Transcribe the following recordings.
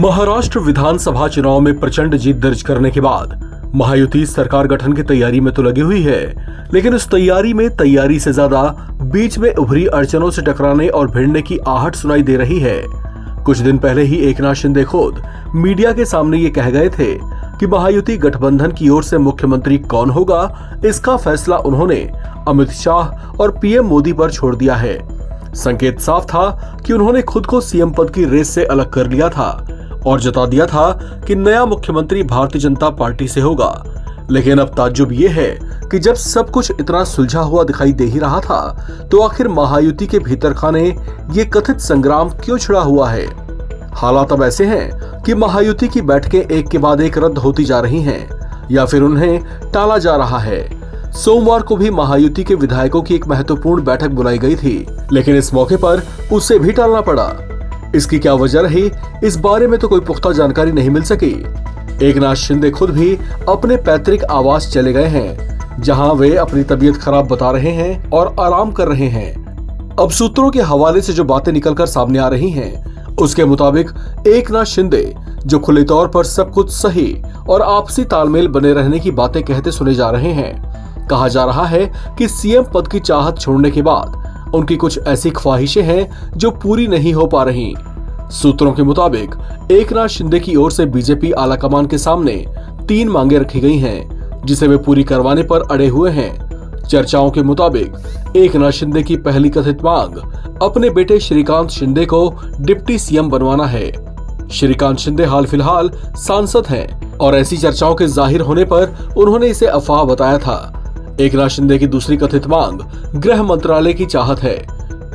महाराष्ट्र विधानसभा चुनाव में प्रचंड जीत दर्ज करने के बाद महायुति सरकार गठन की तैयारी में तो लगी हुई है, लेकिन उस तैयारी से ज्यादा बीच में उभरी अड़चनों से टकराने और भिड़ने की आहट सुनाई दे रही है। कुछ दिन पहले ही एकनाथ शिंदे खुद मीडिया के सामने ये कह गए थे कि महायुति गठबंधन की ओर से मुख्यमंत्री कौन होगा, इसका फैसला उन्होंने अमित शाह और पीएम मोदी पर छोड़ दिया है। संकेत साफ था कि उन्होंने खुद को सीएम पद की रेस से अलग कर लिया था और जता दिया था कि नया मुख्यमंत्री भारतीय जनता पार्टी से होगा। लेकिन अब ताज्जुब ये है कि जब सब कुछ इतना सुलझा हुआ दिखाई दे ही रहा था, तो आखिर महायुति के भीतर खाने ये कथित संग्राम क्यों छिड़ा हुआ है। हालात अब ऐसे हैं कि महायुति की बैठकें एक के बाद एक रद्द होती जा रही हैं या फिर उन्हें टाला जा रहा है। सोमवार को भी महायुति के विधायकों की एक महत्वपूर्ण बैठक बुलाई गई थी, लेकिन इस मौके पर उसे भी टालना पड़ा। इसकी क्या वजह रही, इस बारे में तो कोई पुख्ता जानकारी नहीं मिल सकी। एकनाथ शिंदे खुद भी अपने पैतृक आवास चले गए हैं, जहां वे अपनी तबीयत खराब बता रहे हैं और आराम कर रहे हैं। अब सूत्रों के हवाले से जो बातें निकलकर सामने आ रही हैं, उसके मुताबिक एकनाथ शिंदे जो खुले तौर पर सब कुछ सही और आपसी तालमेल बने रहने की बातें कहते सुने जा रहे हैं। कहा जा रहा है कि सीएम पद की चाहत छोड़ने के बाद उनकी कुछ ऐसी ख्वाहिशें हैं जो पूरी नहीं हो पा रही। सूत्रों के मुताबिक एकनाथ शिंदे की ओर से बीजेपी आलाकमान के सामने 3 मांगे रखी गई हैं, जिसे वे पूरी करवाने पर अड़े हुए हैं। चर्चाओं के मुताबिक एकनाथ शिंदे की पहली कथित मांग अपने बेटे श्रीकांत शिंदे को डिप्टी सीएम बनवाना है। श्रीकांत शिंदे हाल फिलहाल सांसद हैं और ऐसी चर्चाओं के जाहिर होने पर उन्होंने इसे अफवाह बताया था। एकनाथ शिंदे की दूसरी कथित मांग गृह मंत्रालय की चाहत है।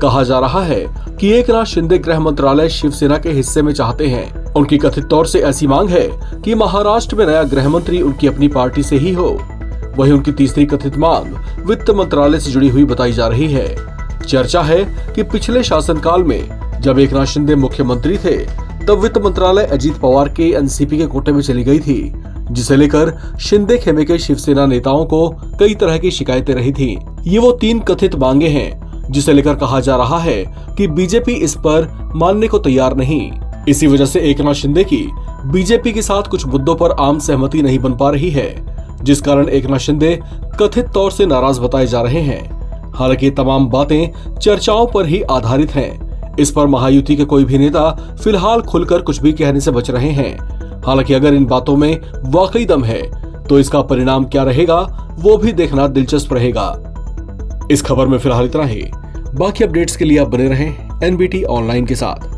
कहा जा रहा है कि एकनाथ शिंदे गृह मंत्रालय शिवसेना के हिस्से में चाहते हैं। उनकी कथित तौर से ऐसी मांग है कि महाराष्ट्र में नया गृह मंत्री उनकी अपनी पार्टी से ही हो। वहीं उनकी तीसरी कथित मांग वित्त मंत्रालय से जुड़ी हुई बताई जा रही है। चर्चा है कि पिछले शासनकाल में जब एकनाथ शिंदे मुख्यमंत्री थे, तब वित्त मंत्रालय अजीत पवार के एनसीपी के कोटे में चली गई थी, जिसे लेकर शिंदे खेमे के शिवसेना नेताओं को कई तरह की शिकायतें रही थी। ये वो 3 कथित मांगे हैं जिसे लेकर कहा जा रहा है कि बीजेपी इस पर मानने को तैयार नहीं। इसी वजह से एकनाथ शिंदे की बीजेपी के साथ कुछ मुद्दों पर आम सहमति नहीं बन पा रही है, जिस कारण एकनाथ शिंदे कथित तौर से नाराज बताए जा रहे हैं। हालांकि तमाम बातें चर्चाओं पर ही आधारित हैं। इस पर महायुति के कोई भी नेता फिलहाल खुलकर कुछ भी कहने से बच रहे हैं। हालांकि अगर इन बातों में वाकई दम है, तो इसका परिणाम क्या रहेगा वो भी देखना दिलचस्प रहेगा। इस खबर में फिलहाल इतना ही। बाकी अपडेट्स के लिए आप बने रहें एनबीटी ऑनलाइन के साथ।